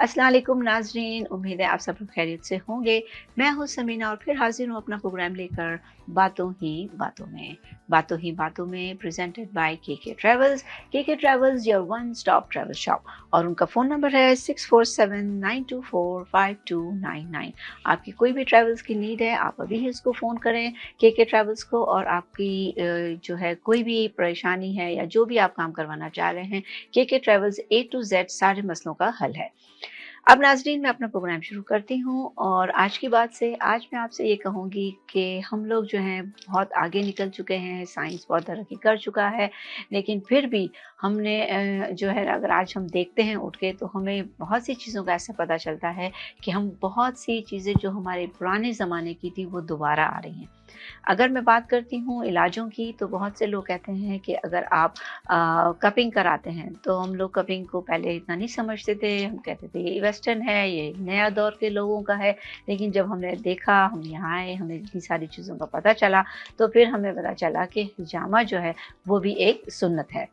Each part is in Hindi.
अस्सलाम वालेकुम नाज़रीन, उम्मीद है आप सब लोग खैरियत से होंगे। मैं हूँ समीना और फिर हाज़िर हूँ अपना प्रोग्राम लेकर बातों ही बातों में। बातों ही बातों में presented by KK travels. KK travels your one stop travel shop और उनका फ़ोन नंबर है 6479245299। आपकी कोई भी ट्रैवल्स की नीड है, आप अभी ही इसको फ़ोन करें केके ट्रैवल्स को और आपकी जो है कोई भी परेशानी है या जो भी आप काम करवाना चाह रहे हैं, KK travels A to Z सारे मसलों का हल है। अब नाज़रीन मैं अपना प्रोग्राम शुरू करती हूँ और आज की बात से आज मैं आपसे ये कहूँगी कि हम लोग जो हैं बहुत आगे निकल चुके हैं, साइंस बहुत तरक्की कर चुका है, लेकिन फिर भी हमने जो है अगर आज हम देखते हैं उठ के तो हमें बहुत सी चीज़ों का ऐसा पता चलता है कि हम बहुत सी चीज़ें जो हमारे पुराने ज़माने की थी वो दोबारा आ रही हैं। अगर मैं बात करती हूँ इलाजों की तो बहुत से लोग कहते हैं कि अगर आप कपिंग कराते हैं तो हम लोग कपिंग को पहले इतना नहीं समझते थे, हम कहते थे ये वेस्टर्न है, ये नया दौर के लोगों का है। लेकिन जब हमने देखा, हम यहाँ आए, हमें इतनी सारी चीज़ों का पता चला तो फिर हमें पता चला कि हिजामा जो है वो भी एक सुन्नत है।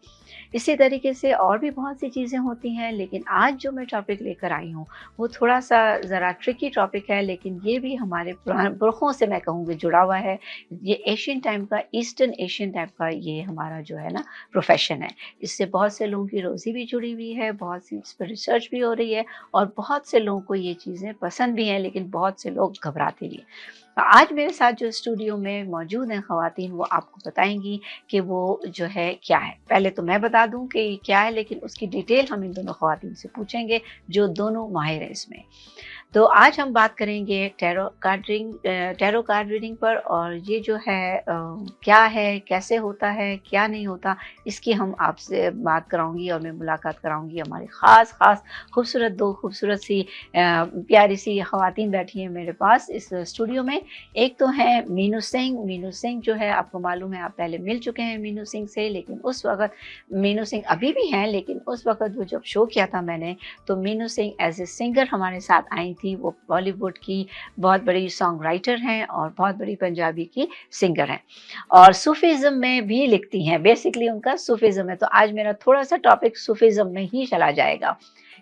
इसी तरीके से और भी बहुत सी चीज़ें होती हैं, लेकिन आज जो मैं टॉपिक लेकर आई हूँ वो थोड़ा सा ज़रा ट्रिकी टॉपिक है, लेकिन ये भी हमारे पुरखों से मैं कहूँगी जुड़ा हुआ है। ये एशियन टाइम का, ईस्टर्न एशियन टाइप का ये हमारा जो है ना प्रोफेशन है। इससे बहुत से लोगों की रोज़ी भी जुड़ी हुई है, बहुत सी इस पर रिसर्च भी हो रही है और बहुत से लोगों को ये चीज़ें पसंद भी हैं, लेकिन बहुत से लोग घबराते भी हैं। तो आज मेरे साथ जो स्टूडियो में मौजूद हैं ख़वातीन, वो आपको बताएँगी कि वो जो है क्या है। पहले तो मैं बता दूँ कि क्या है, लेकिन उसकी डिटेल हम इन दोनों ख़वातीन से पूछेंगे जो दोनों माहिर हैं इसमें। तो आज हम बात करेंगे टैरो कार्ड रीडिंग पर और ये जो है क्या है, कैसे होता है, क्या नहीं होता, इसकी हम आपसे बात कराऊंगी और मैं मुलाकात कराऊंगी हमारी ख़ास दो खूबसूरत सी प्यारी सी ख़वातीन बैठी हैं मेरे पास इस स्टूडियो में। एक तो हैं मीनू सिंह। मीनू सिंह जो है आपको मालूम है, आप पहले मिल चुके हैं मीनू सिंह से, लेकिन उस वक़्त मीनू सिंह अभी भी हैं, लेकिन उस वक़्त वो जब शो किया था मैंने तो Meenu Singh as a singer हमारे साथ आई थी। वो बॉलीवुड की बहुत बड़ी सॉन्ग राइटर हैं और बहुत बड़ी पंजाबी की सिंगर हैं और सूफीज़्म में भी लिखती हैं। बेसिकली उनका सूफीज़्म है, तो आज मेरा थोड़ा-सा टॉपिक सूफीज़्म में ही चला जाएगा।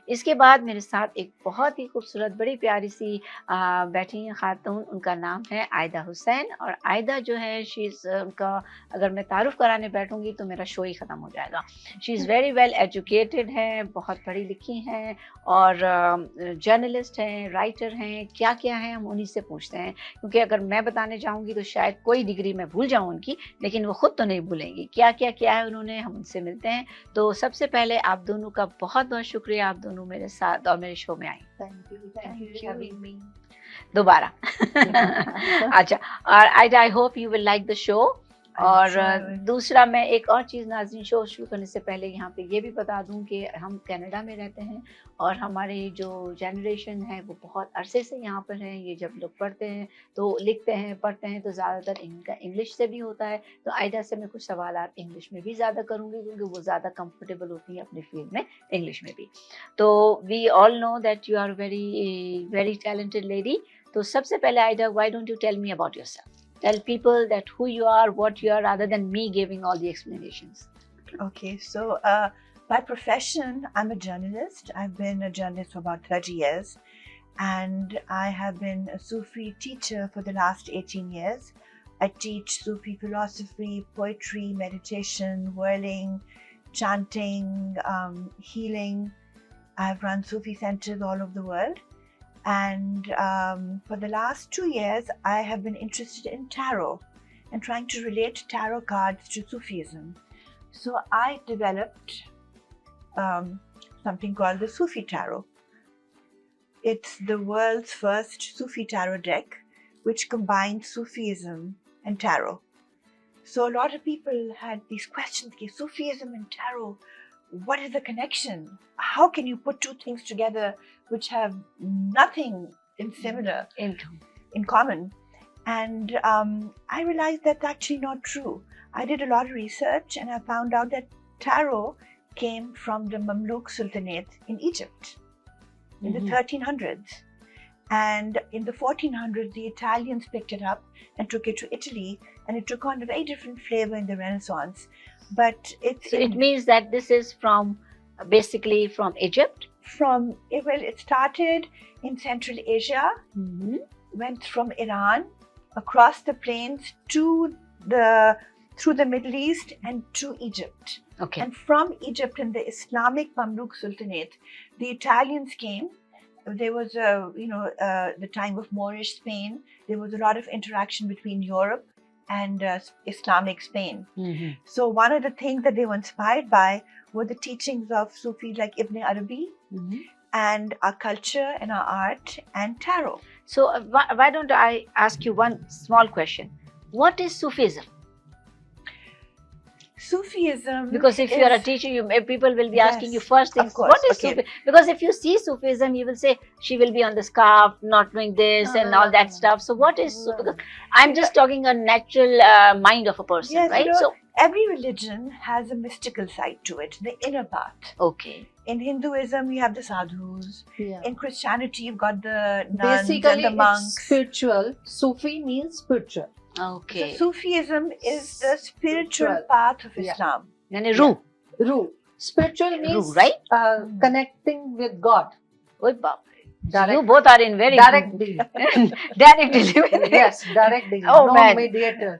इसके बाद मेरे साथ एक बहुत ही खूबसूरत बड़ी प्यारी सी बैठी हैं खातून, उनका नाम है आयदा हुसैन और आयदा जो है शी इज़ उनका अगर मैं तारुफ़ कराने बैठूँगी तो मेरा शो ही ख़त्म हो जाएगा। She is very well educated हैं, बहुत पढ़ी लिखी हैं और जर्नलिस्ट हैं, राइटर हैं, क्या-क्या हैं हम उन्हीं से पूछते हैं, क्योंकि अगर मैं बताने जाऊँगी तो शायद कोई डिग्री मैं भूल जाऊँ उनकी, लेकिन वो खुद तो नहीं भूलेंगी। क्या-क्या किया है उन्होंने, हम उनसे मिलते हैं। तो सबसे पहले आप दोनों का बहुत-बहुत शुक्रिया, आप दोनों मेरे साथ और मेरे शो में आई। Thank you for having me. दोबारा अच्छा, और I hope you will like the show. और दूसरा मैं एक और चीज़ नाज़रीन, शो शुरू करने से पहले यहाँ पे ये भी बता दूँ कि हम कनाडा में रहते हैं और हमारी जो जनरेशन है वो बहुत अरसे से यहाँ पर है। ये जब लोग पढ़ते हैं तो लिखते हैं, पढ़ते हैं तो ज़्यादातर इनका इंग्लिश से भी होता है। तो आयदा से मैं कुछ सवालात इंग्लिश में भी ज़्यादा करूँगी क्योंकि वो ज़्यादा कंफर्टेबल होती है अपनी फील्ड में इंग्लिश में भी। तो we all know that you are very very talented lady. तो सबसे पहले Aida, why don't you tell me about yourself? Tell people that who you are, what you are, rather than me giving all the explanations. Okay, so by profession, I'm a journalist. I've been a journalist for about 30 years, and I have been a Sufi teacher for the last 18 years. I teach Sufi philosophy, poetry, meditation, whirling, chanting, healing. I've run Sufi centers all over the world. And for the last 2 years, I have been interested in tarot and trying to relate tarot cards to Sufism. So I developed something called the Sufi Tarot. It's the world's first Sufi tarot deck, which combines Sufism and tarot. So a lot of people had these questions, okay, Sufism and tarot, what is the connection? How can you put two things together which have nothing in common? And I realized that's actually not true. I did a lot of research and I found out that tarot came from the Mamluk Sultanate in Egypt in the 1300s. And in the 1400s, the Italians picked it up and took it to Italy, and it took on a very different flavor in the Renaissance. But it means that this is from basically from Egypt. It started in Central Asia, Mhm. went from Iran across the plains through the Middle East and to Egypt. Okay. And from Egypt in the Islamic Mamluk Sultanate, the Italians came. There was the time of Moorish Spain. There was a lot of interaction between Europe and Islamic Spain. Mhm. So one of the things that they were inspired by were the teachings of Sufis like Ibn Arabi Mhm. and our culture and our art and tarot. So why don't I ask you one small question? What is Sufism? Sufism. Because if you are a is- teacher, people will be asking you Yes, first of things. course, What is okay. Sufi? Because if you see Sufism, you will say she will be on the scarf, not doing this and all that stuff. So what is Sufi? Because I'm just talking a natural mind of a person, Yes, right? so So every religion has a mystical side to it, the inner path. okay, In Hinduism, you have the sadhus. Yeah. In Christianity, you've got the nuns Basically, and the it's monks. spiritual. Sufi means spiritual. okay. So Sufism is the spiritual Spiritual. path of Yeah. Islam. Yani Ruh, Ru. Spiritual means right? Connecting with God. Oi baap re. So Direct- you both are in very Direct deal. direct delivery. Yes, direct deal. Oh, no man. mediator.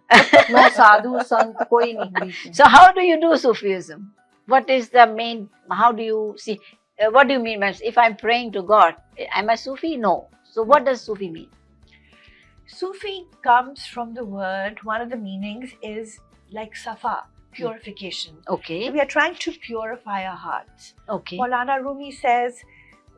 No sadhu, sant, koi nahi बीच में. So how do you do Sufism? What is the main? How do you see? What do you mean? If I'm praying to God, am I Sufi? No. So what does Sufi mean? Sufi comes from the word, one of the meanings is like safa, purification. So Okay. we are trying to purify our hearts. Okay. Maulana Rumi says,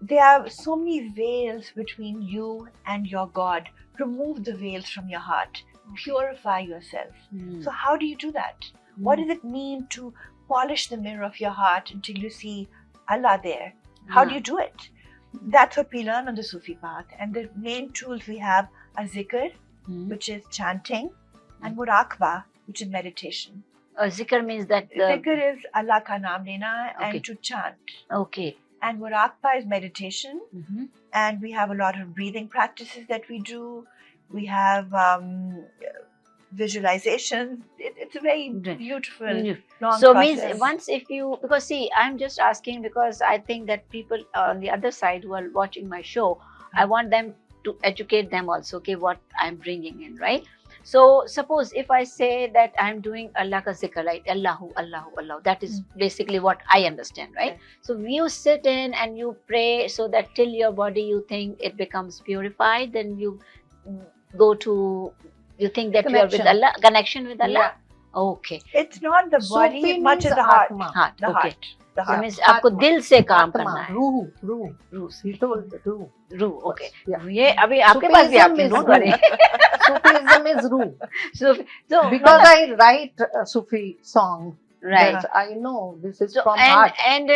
there are so many veils between you and your God. Remove the veils from your heart. Purify yourself. Hmm. So how do you do that? What does it mean to polish the mirror of your heart until you see Allah there? How do you do it? That's what we learn on the Sufi path. And the main tools we have are zikr, Hmm. which is chanting, and muraqba, which is meditation. Zikr means that. Zikr is Allah ka naam lena Okay. and to chant. Okay. And muraqba is meditation. Mhm. And we have a lot of breathing practices that we do. We have visualizations. It's a very Right. beautiful, Yeah. long So process. means once if you, because see, I'm just asking because I think that people on the other side who are watching my show, I want them to educate them also, okay, what I'm bringing in, right? So suppose if I say that I'm doing Allah ka zikr, right? Allahu, Allahu, Allah. That is basically what I understand, right? Right. So you sit in and you pray so that till your body you think it becomes purified, then you go to, you think that you are with Connection. Allah, connection with Allah. Yeah. Okay. It's not the body Sufi as much means as the heart. atma. Heart. The Okay. heart. The So heart. means आपको आत्मा, दिल से काम Atma, करना है. ruh. रूह He told ruh. रूह ओके Yeah. ये अभी आपके पास भी Sufism आपकी is नोट ruh. बने Sufism is ruh. so Because I write Sufi song. right That I know this is so from heart. and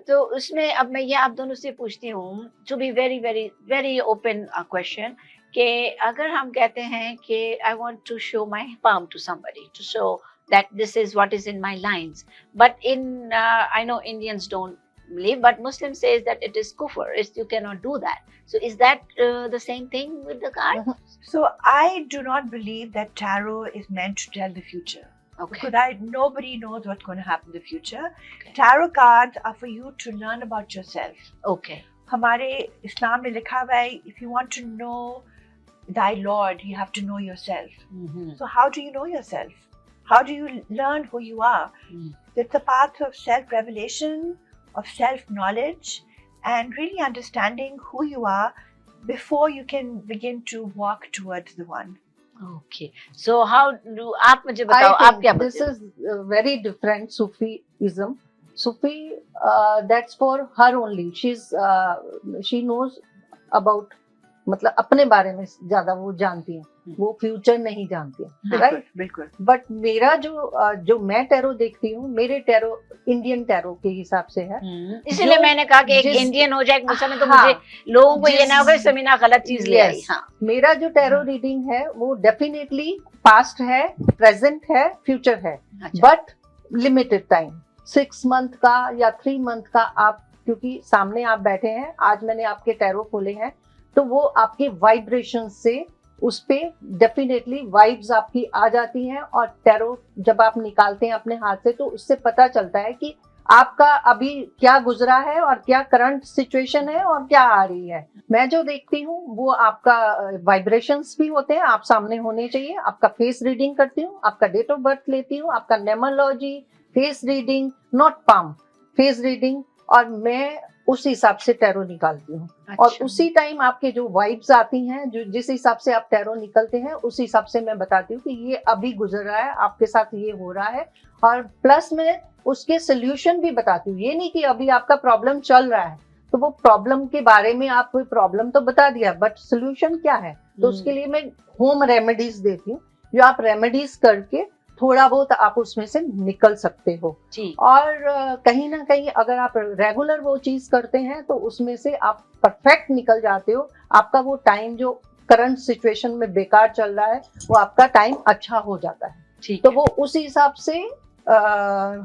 तो उसमें अब मैं ये आप दोनों से पूछती हूँ to be very very very open question कि अगर हम कहते हैं कि I want to show my palm to somebody to show that this is what is in my lines but in I know Indians don't believe but Muslim says that it is kufr you cannot do that so is that the same thing with the card So I do not believe that tarot is meant to tell the future. okay Because nobody knows what's going to happen in the future. Okay. Tarot cards are for you to learn about yourself. okay हमारे इस्लाम में लिखा हुआ है, if you want to know thy Lord, you have to know yourself. Mhm. So how do you know yourself? How do you learn who you are? Mm. It's a path of self-revelation, of self-knowledge, and really understanding who you are before you can begin to walk towards the one. Okay. So how do आप मुझे बताओ I आप क्या think this बोलते हो? is very different Sufism. Sufi, that's for her only. She knows about मतलब अपने बारे में ज्यादा वो जानती है वो फ्यूचर नहीं जानती है राइट बिल्कुल. बट मेरा जो मैं टैरो देखती हूँ मेरे टैरो इंडियन टैरो के हिसाब से है इसीलिए जो मैंने कहा कि एक जिस- इंडियन हो जाए एक मुसलमान तो हाँ, मुझे लोगों को ये जिस- ना हो कि समीना गलत चीज ले आई Yes. हाँ मेरा जो टैरो रीडिंग है वो डेफिनेटली पास्ट है प्रेजेंट है फ्यूचर है अच्छा बट लिमिटेड टाइम 6 मंथ का या 3 मंथ का आप क्योंकि सामने आप बैठे हैं आज मैंने आपके टैरो खोले हैं तो वो आपके वाइब्रेशन से उस पे डेफिनेटली वाइब्स आपकी आ जाती हैं और टैरो जब आप निकालते हैं अपने हाथ से तो उससे पता चलता है कि आपका अभी क्या गुजरा है और क्या करंट सिचुएशन है और क्या आ रही है। मैं जो देखती हूँ वो आपका वाइब्रेशंस भी होते हैं, आप सामने होने चाहिए। आपका फेस रीडिंग करती हूँ, आपका डेट ऑफ बर्थ लेती हूँ, आपका numerology, face reading, not palm, face reading, और मैं उस हिसाब से टैरो निकालती हूँ। और अच्छा। उसी टाइम आपके जो वाइब्स आती हैं, जो जिस हिसाब से आप टैरो निकलते हैं, उस हिसाब से मैं बताती हूँ कि ये अभी गुजर रहा है, आपके साथ ये हो रहा है, और प्लस में उसके सोल्यूशन भी बताती हूँ। ये नहीं कि अभी आपका प्रॉब्लम चल रहा है तो वो प्रॉब्लम के बारे में आप कोई प्रॉब्लम तो बता दिया, बट सोल्यूशन क्या है, तो उसके लिए मैं होम रेमेडीज देती हूँ, जो आप रेमेडीज करके थोड़ा बहुत आप उसमें से निकल सकते हो। जी। और कहीं ना कहीं अगर आप रेगुलर वो चीज करते हैं तो उसमें से आप परफेक्ट निकल जाते हो। आपका वो टाइम जो करंट सिचुएशन में बेकार चल रहा है वो आपका टाइम अच्छा हो जाता है। ठीक तो है। वो उस हिसाब से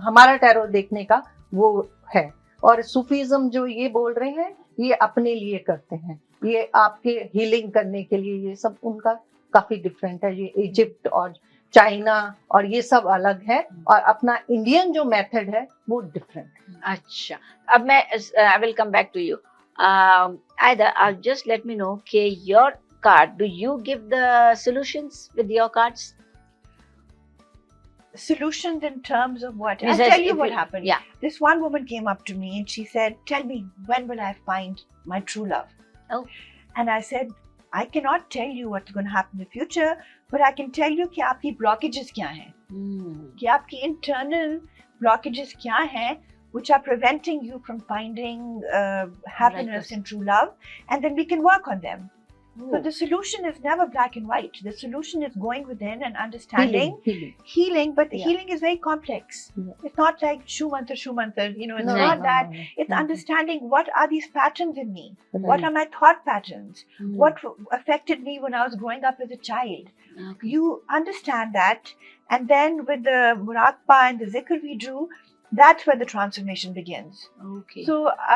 हमारा टैरो देखने का वो है। और सूफीज्म जो ये बोल रहे हैं ये अपने लिए करते हैं, ये आपके हीलिंग करने के लिए, ये सब उनका काफी डिफरेंट है। ये इजिप्ट और चाइना और ये सब अलग है, और अपना इंडियन जो मेथड है वो डिफरेंट है। अच्छा, अब मैं I will come back to you. Aida just let me know कि your card, do you give the solutions with your cards? Solutions in terms of what? Yes, I'll yes, tell you if what you- happened. yeah. This one woman came up to me and she said, "Tell me, when will I find my true love?" Oh. And I said, "I cannot tell you what's going to happen in the future, but I can tell you कि आपकी blockages क्या हैं, कि आपकी internal blockages क्या हैं, which are preventing you from finding happiness Right. and true love, and then we can work on them." So the solution is never black and white. The solution is going within and understanding. Healing, but Yeah. healing is very complex. Yeah. It's not like shumantar, you know, it's No, not no, that. no, no. It's understanding what are these patterns in me? Right. What are my thought patterns? Mm. What affected me when I was growing up as a child? Okay. You understand that, and then with the murakba and the zikr we do, that's where the transformation begins. Okay. So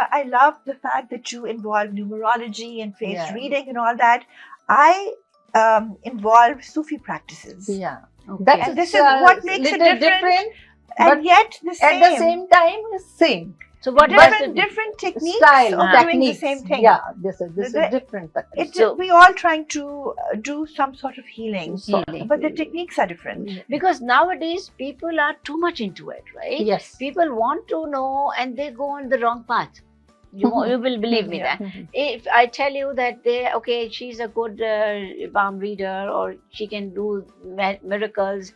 I love the fact that you involve numerology and face Yeah. reading and all that. I involve Sufi practices. Yeah, Okay. that's And this is what makes it little different, but and yet the same. at the same time is same. So what does different, it? different techniques Style, of doing the techniques. same thing. Yeah, this is The- different. techniques. It's So- we all trying to do some sort of healing, Healing. but the techniques are different. Because nowadays people are too much into it, right? Yes. People want to know and they go on the wrong path. You will believe me Yeah. that. If I tell you that she's a good palm reader or she can do miracles,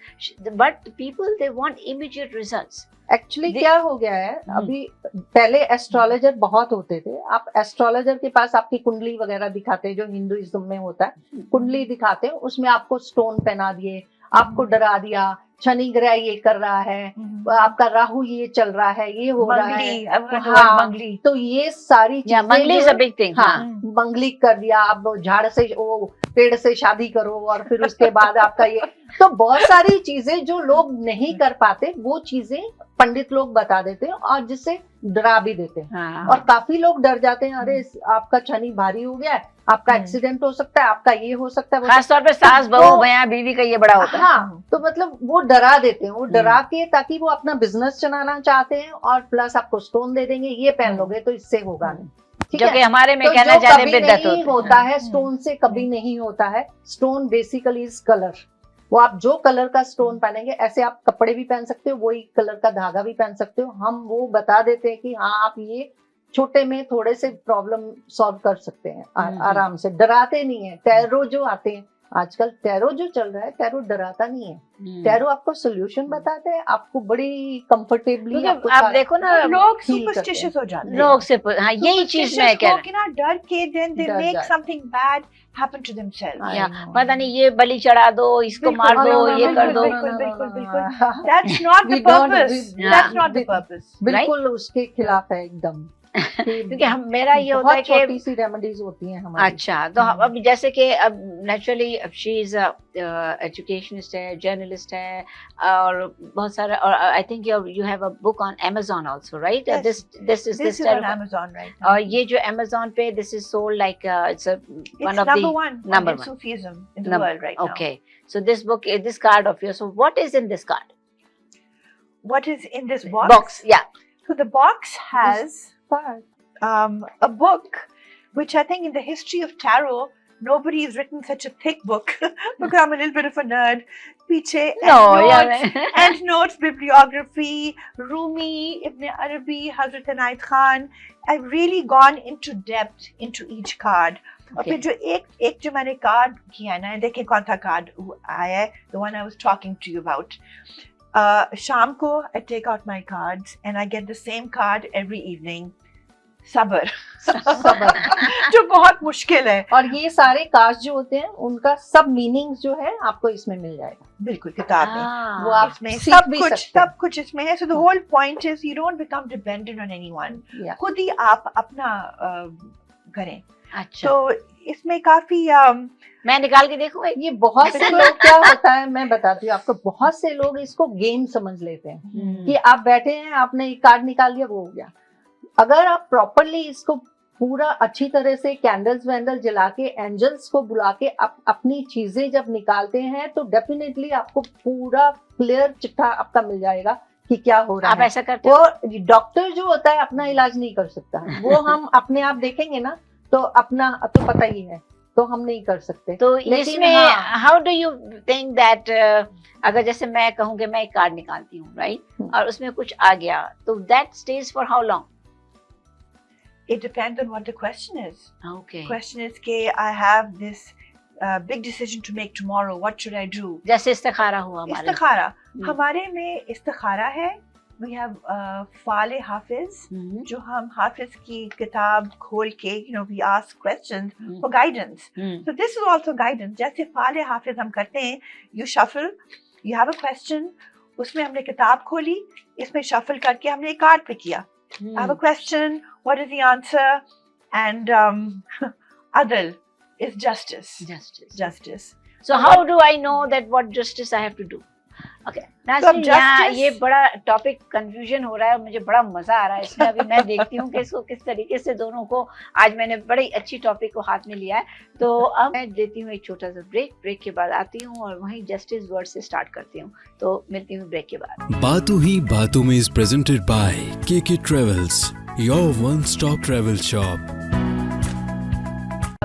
but people they want immediate results. Actually क्या हो गया है, अभी पहले एस्ट्रोलॉजर बहुत होते थे। आप एस्ट्रोलॉजर के पास आपकी कुंडली वगैरह दिखाते हैं, जो हिंदुइज्म में होता है, कुंडली दिखाते हैं, उसमें आपको स्टोन पहना दिए, आपको डरा दिया, शनि ग्रह ये कर रहा है, आपका राहु ये चल रहा है, ये हो रहा है। Mangli, I've heard the हाँ, word Mangli. तो ये सारी Yeah, चीजें Mangli is जो- a big thing. हाँ, हाँ. मंगली कर दिया, आप झाड़ से वो पेड़ से शादी करो, और फिर उसके बाद आपका ये, तो बहुत सारी चीजें जो लोग नहीं कर पाते वो चीजें पंडित लोग बता देते हैं, और जिससे डरा भी देते हैं। हाँ. और काफी लोग डर जाते हैं, अरे आपका शनि भारी हो गया है, आपका एक्सीडेंट हो सकता है, आपका ये हो सकता है, वो खास तौर पे सास बहू भैया बीवी का ये बड़ा होता है. हाँ, तो मतलब वो डरा देते हैं, वो डरा के, ताकि वो अपना बिजनेस चलाना चाहते हैं, और प्लस आपको स्टोन दे देंगे, ये पहन लोगे तो इससे होगा नहीं। ठीक जो है? कि हमारे में तो कहना जो चाहते कभी बिद्दत नहीं होता है, स्टोन से कभी नहीं होता है। Stone basically is colour. वो आप जो कलर का स्टोन पहनेंगे, ऐसे आप कपड़े भी पहन सकते हो, वही कलर का धागा भी पहन सकते हो। हम वो बता देते हैं कि हाँ, आप ये छोटे में थोड़े से प्रॉब्लम सॉल्व कर सकते हैं आराम से, डराते नहीं है। टैरो जो आते हैं आजकल, टैरो जो चल रहा है, टैरो डराता नहीं है। टैरो आपको सोल्यूशन बताते हैं, आपको बड़ी कंफर्टेबली। आप देखो ना, लोग feel superstitious हो जाते हैं। लोग से हाँ, यही चीज मैं कह Superstitious होके ना डर के then they डर make जाते। something bad happen to themselves. I या know. पता नहीं ये बलि चढ़ा दो, इसको बिल्कुल, मार दो, बिल्कुल, ये कर दो। बिल्कुल। That's not the We don't- purpose. we- That's not the purpose. बिल्कुल उसके खिलाफ है एकदम। क्योंकि हम मेरा ये होता है बहुत कि छोटी सी रेमेडीज होती हैं हमारी। अच्छा, तो अब जैसे कि अब नेचुरली शी इज एजुकेशनिस्ट है, जर्नलिस्ट है, और बहुत सारा, और I think you have a book on Amazon also, right? Yes. This is This is on Amazon right now. और ये जो Amazon पे this is sold like it's It's one of number the one number in one. Sufism in the world right now. okay. So this book, this card of yours, so what is in this card? What is in this box? Yeah. So the box has But a book, which I think in the history of tarot, nobody has written such a thick book because I'm a little bit of a nerd. Piche No, and notes, yeah. and notes, bibliography, Rumi, Ibn Arabi, Hazrat Inayat Khan. I've really gone into depth into each card. और फिर Okay. जो एक जो मैंने कार्ड किया ना, देखें कौन सा कार्ड आया है, the one I was talking to you about. शाम को I take out my cards and I get the same card every evening. सबर सबर। जो बहुत मुश्किल है। और ये सारे कार्ड्स जो होते हैं उनका सब मीनिंग्स जो है आपको इसमें मिल जाएगा। बिल्कुल किताब में Ah. वो आप इसमें सीख भी सकते हैं। सब कुछ इसमें है। So the whole point is you don't become dependent on anyone. Yeah. खुद ही आप अपना करें। अच्छा, तो इसमें काफी मैं निकाल के देखूं एक? ये बहुत से लोग क्या होता है मैं बताती हूँ आपको, बहुत से लोग इसको गेम समझ लेते हैं कि आप बैठे हैं, आपने एक कार्ड निकाल लिया, वो हो गया। अगर आप प्रॉपरली इसको पूरा अच्छी तरह से कैंडल्स वैंडल जला के एंजल्स को बुला के आप अपनी चीजें जब निकालते हैं तो डेफिनेटली आपको पूरा क्लियर चिट्ठा आपका मिल जाएगा कि क्या हो रहा आप है। ऐसा करते हो? वो डॉक्टर जो होता है अपना इलाज नहीं कर सकता, वो हम अपने आप देखेंगे ना तो अपना तो पता ही है, तो हम नहीं कर सकते। तो लेकिन इसमें हाँ, how do you think that अगर जैसे मैं कहूँ कि मैं एक कार्ड निकालती हूँ, राइट, और उसमें कुछ आ गया, तो that stage for how long? it depends on what the question is. Okay, Question is कि I have this big decision to make tomorrow. What should I do? जैसे इस्तिखारा हुआ हमारे। इस्तिखारा हम्म। हमारे में इस्तिखारा है। We have फाले हाफिज, हम्म, जो हम हाफिज की किताब खोल के we ask questions hmm, for guidance. Hmm, So this is also guidance. जैसे फाले हाफिज हम करते हैं, you shuffle, you have a question, उसमें हमने किताब खोली, इसमें shuffle करके हमने एक कार्ड पे किया. I have a question, what is the answer? And adl is justice. Justice. Justice. So how do I know that what justice I have to do? Okay. नाज़रीन, यहाँ justice- ये बड़ा टॉपिक कंफ्यूजन हो रहा है और मुझे बड़ा मजा आ रहा है इसमें। अभी मैं देखती हूँ कि इसको किस तरीके से दोनों को, आज मैंने बड़ी अच्छी टॉपिक को हाथ में लिया है। तो अब मैं देती हूँ एक छोटा सा ब्रेक के बाद आती हूँ और वहीं जस्टिस वर्ड से स्टार्ट करती हूँ। तो मिलती हूँ ब्रेक के बाद। बातों ही बातों में is presented by KK Travels, your one-stop travel shop.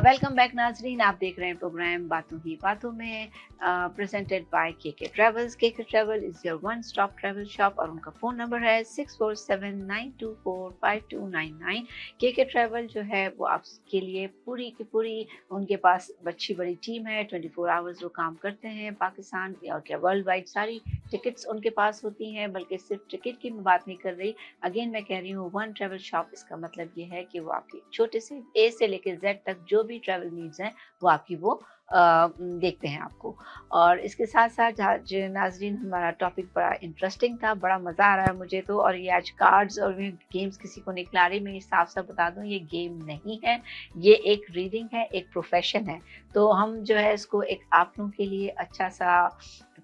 Welcome back नाजरीन, आप देख रहे हैं प्रोग्राम बातों ही बातों में, presented by KK travels. KK travel is your one stop travel shop और उनका फ़ोन नंबर है 6479245299। केके ट्रेवल जो है वो आपके लिए पूरी की पूरी, उनके पास अच्छी बड़ी टीम है, 24 आवर्स वो काम करते हैं। पाकिस्तान और क्या वर्ल्ड वाइड सारी टिकट्स उनके पास होती हैं, बल्कि सिर्फ टिकट की मैं बात नहीं कर रही। अगेन मैं कह रही हूँ वन ट्रैवल शॉप, इसका मतलब ये है कि वो आपके छोटे से ए से लेकर जेड तक जो भी ट्रैवल नीड्स हैं वो आपकी वो देखते हैं आपको। और इसके साथ साथ आज नाजरीन हमारा टॉपिक बड़ा इंटरेस्टिंग था, बड़ा मज़ा आ रहा है मुझे तो। और ये आज कार्ड्स और गेम्स किसी को निकला रही, मैं साफ साफ बता दूं ये गेम नहीं है, ये एक रीडिंग है, एक प्रोफेशन है। तो हम जो है इसको एक आप लोगों के लिए अच्छा सा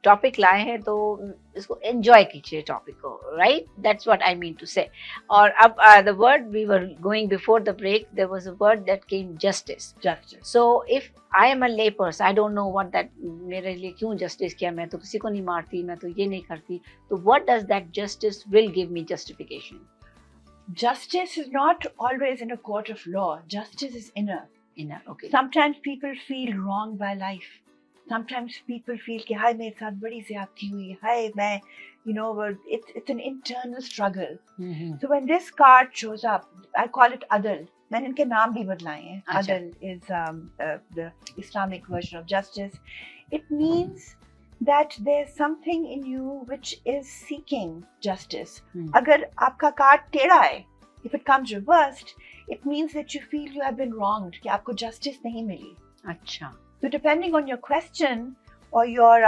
टॉपिक लाए हैं, तो इसको एंजॉय कीजिए टॉपिक को, right, that's what I mean to say. और अब the word we were going before the break, there was a word that came justice. Justice. So if I am a lay person, I don't know what that, मेरे लिए क्यों जस्टिस किया, मैं तो किसी को नहीं मारती, मैं तो ये नहीं करती, तो what does that justice will give me justification? Justice is not always in a court of law. Justice is inner. In okay, Sometimes people feel wronged by life. Sometimes people feel कि हाय मेरे साथ बड़ी ज़्यादती हुई, हाय मैं, it's an internal struggle. So when this card shows up, I call it Adl. मैंने इनके नाम भी बदलाए हैं. अच्छा. Adl is the Islamic version of justice. It means that there's something in you which is seeking justice. अगर आपका कार्ड टेढ़ा है, if it comes reversed, it means that you feel you have been wronged, कि आपको justice नहीं मिली. अच्छा, So depending on your question or your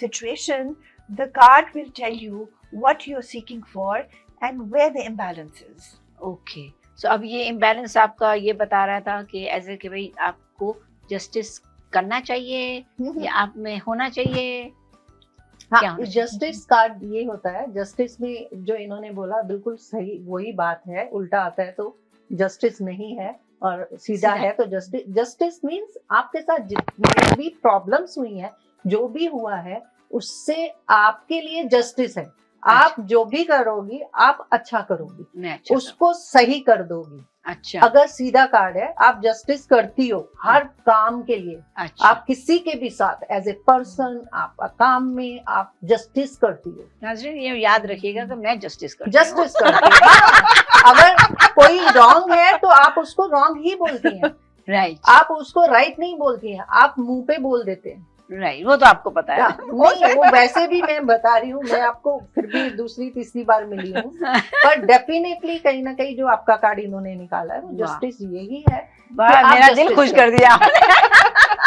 situation, the card will tell you what you're seeking for and where the imbalance is. Okay. So अब ये इम्बैलेंस आपका ये बता रहा था कि ऐसे कि भाई आपको जस्टिस करना चाहिए या आप में होना चाहिए? क्या हाँ, होना चाहिए? जस्टिस कार्ड ये होता है, जस्टिस में जो इन्होंने बोला बिल्कुल सही वही बात है। उल्टा आता है तो जस्टिस नहीं है और सीधा है तो जस्टिस। जस्टिस मीन्स आपके साथ जितनी भी प्रॉब्लम्स हुई हैं, जो भी हुआ है, उससे आपके लिए जस्टिस है। आप जो भी करोगी आप अच्छा करोगी, मैं अच्छा उसको सही कर दोगी। अच्छा अगर सीधा कार्ड है, आप जस्टिस करती हो हर काम के लिए, अच्छा आप किसी के भी साथ एज ए पर्सन, आपका काम में आप जस्टिस करती हो। नाज़रीन ये याद रखिएगा कि मैं जस्टिस करती हूँ। जस्टिस करती हो। हाँ, अगर कोई रॉन्ग है तो आप उसको रॉन्ग ही बोलती हैं, राइट आप उसको राइट नहीं बोलती हैं, आप मुंह पे बोल देते हैं। राइट, वो तो आपको पता है। नहीं, वो वैसे भी मैं बता रही हूँ, मैं आपको फिर भी दूसरी तीसरी बार मिली हूँ, पर डेफिनेटली कहीं ना कहीं जो आपका कार्ड इन्होंने निकाला है वो वाह। जस्टिस यही है। वाह, आप मेरा दिल justice खुश कर कर दिया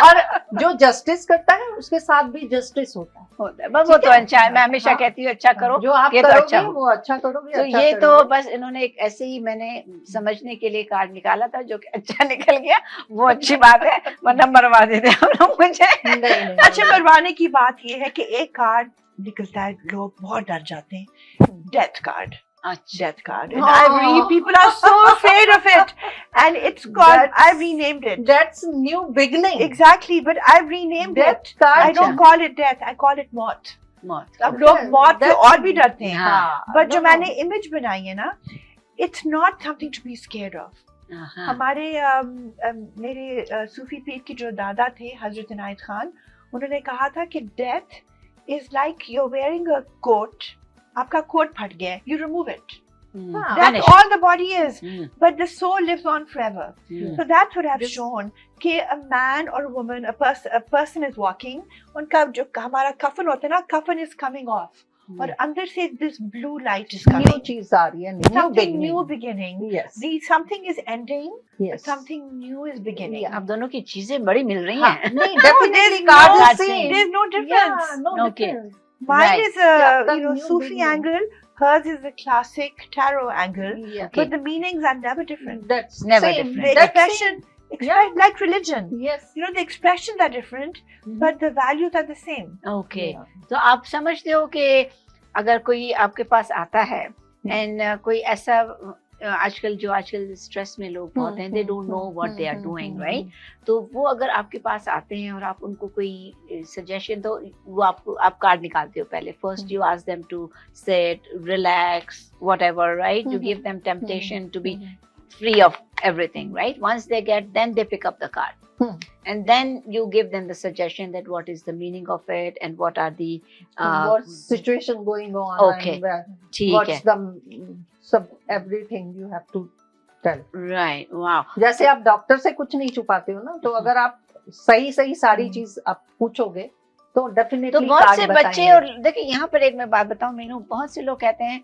और जो जस्टिस करता है उसके साथ भी जस्टिस होता है। होता है, बस वो ठीक तो है? अच्छा है। मैं हमेशा हाँ। कहती हूँ अच्छा करो, जो आप ये तो करोगे अच्छा हो। वो अच्छा करोगे। तो अच्छा ये तो करोगे। बस इन्होंने एक ऐसे ही मैंने समझने के लिए कार्ड निकाला था जो कि अच्छा निकल गया, वो अच्छी बात है, वरना मरवा देते हम लोग मुझे। नहीं, नहीं, अच्छा, नहीं। मरवाने की बात ये है कि एक कार्ड निकलता है, लोग बहुत डर जाते हैं, डेथ कार्ड। अच्छा Death card. And Oh. people are so afraid of it. And it's called, That's- I've renamed it. That's new beginning. Exactly, but I've renamed Death it. card. I don't call it death, I call it मौत. मौत। अब लोग मौत से That's- और भी डरते हैं। हाँ। But जो No, no. मैंने image बनाई है ना, it's not something to be scared of. हाँ, हमारे मेरे सूफी पीर के जो दादा थे हजरत इनायत खान, उन्होंने कहा था कि death is like you wearing a coat, आपका कोट फट गया है, यू रिमूव इट, हाँ। that's Vanish. all the body is, hmm, but the soul lives on forever. Hmm, So that's what I've This- shown कि a man or a woman, a person is walking, उनका जो हमारा कफन होता है ना, कफन is coming off, और अंदर से this blue light is New coming. चीज आ रही है, new Something beginning. new beginning. Yes. Something is ending, Yes. something new is beginning. आप दोनों की चीजें बड़ी मिल रही हाँ, हैं। नहीं, there's definitely no- card is Card same. same. There's no difference. Yeah, no Okay. difference. Mine Right. is a आपका new Sufi beginning. angle, hers is a classic tarot angle, Yeah. but the meanings are never different. That's Never same. different. The That's expression, like religion. same. Yes. You know, the expressions are different, but the values are the same. Okay, Yeah. तो आप समझते हो कि अगर कोई आपके पास आता है एंड कोई ऐसा आजकल स्ट्रेस में लोग बहुत हैं, they don't know what they are doing, right? तो वो अगर आपके पास आते हैं और आप उनको कोई सजेशन दो, वो आप कार्ड निकालते हो पहले, first you ask them to sit, relax, whatever, right? You give them temptation to be free of everything, right? Once they get, then they pick up the card. And then you give them the suggestion that what is the meaning of it and what are the What situation going on? Okay. And where, ठीक what's है, the everything you have to tell. right? Wow. जैसे आप डॉक्टर से कुछ नहीं छुपाते हो ना, तो अगर आप सही सारी चीज आप पूछोगे तो तो डेफिनेटली बहुत से बच्चे, और देखिए यहाँ पर एक मैं बात बताऊं मीनू, बहुत से लोग कहते हैं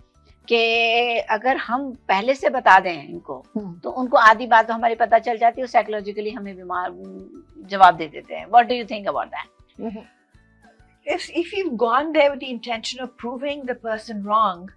कि अगर हम पहले से बता दें इनको तो उनको आधी बात तो हमारी पता चल जाती है, साइकोलॉजिकली हमें बीमार जवाब दे देते हैं. What do you think about that? If you've gone there with the intention of proving the person wrong,